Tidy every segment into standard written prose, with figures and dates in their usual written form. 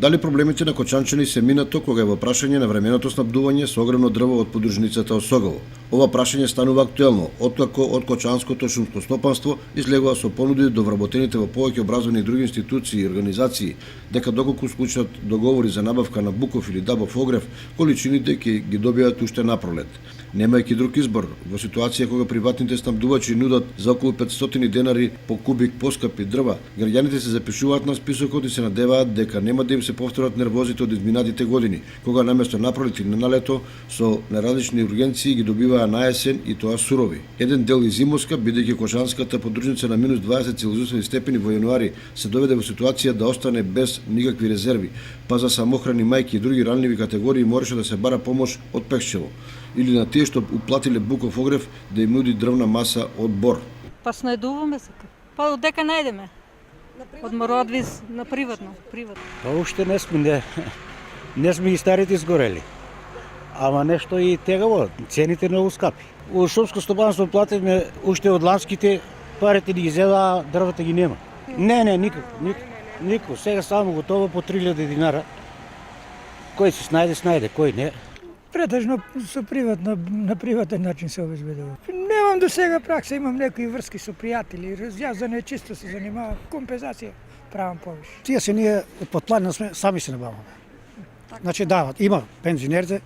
Дали проблемите на Кочанчани се минато кога е во прашање на временото снабдување со огромно дрво од подружницата Осогово. Ова прашање станува актуелно, откако од Кочанското шумско стопанство излегува со понуди до вработените во повеќе образовни и други институции и организации, дека доколку склучат договори за набавка на буков или дабов огрев, количините ќе ги добијат уште напролет. Немајќи друг избор, во ситуација кога приватните снабдувачи нудат за околу 500 денари по кубик поскапи дрва, граѓаните се запишуваат на списокот и се надеваат дека нема да им се повторат нервозите од изминатите години, кога наместо напролет или на лето со неразлични ургенции ги добиваа на есен и тоа сурови. Еден дел и зимоска, бидејќи Кочанската подружница на минус 20 целзиусови степени во јануари се доведе во ситуација да остане без никакви резерви, па за самохрани мајки и други ранливи категории мораше да се бара помош од Пехчево или на тие што уплатиле буков огрев да им нуди дрвна маса од бор. Па снајдуваме се. Па од дека најдеме? Од Мородвис на приватно. Па уште не сме и старите изгорели. Ама нешто и тегаво, цените многу скапи. У шумско стопанство платиме уште од ланските, парите ни ги зеда, дрвата ги нема. Не, никако. Сега само готово по 3000 динара. Кој се снајде, кој не. Претежно на приватен начин се обезбедува. Немам до сега пракса, имам некои врски со пријатели, јас за нечисто се занимавам, компензација правам повише. Тие се ние од подплатна сами се набаваме. Значи дават, има пензионерите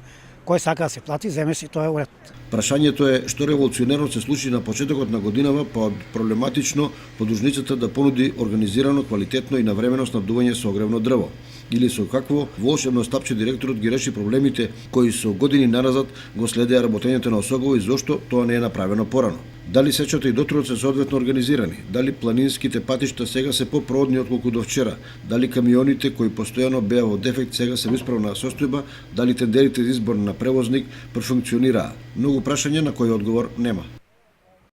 кој сака да се плати, земе си, тоа е уред. Прашањето е што револуционерно се случи на почетокот на годинава, па проблематично подружницата да понуди организирано, квалитетно и навремено снабдување со огревно дрво. Или со какво волшебно стапче директорот ги реши проблемите кои со години наразад го следеа работењето на Осогово и зошто тоа не е направено порано. Дали сечата и дотрот се соодветно организирани? Дали планинските патишта сега се попроводни отколку до вчера? Дали камионите кои постојано беа во дефект сега се во исправна состојба? Дали тендерите за избор на превозник профункционираа? Многу прашања на кои одговор нема.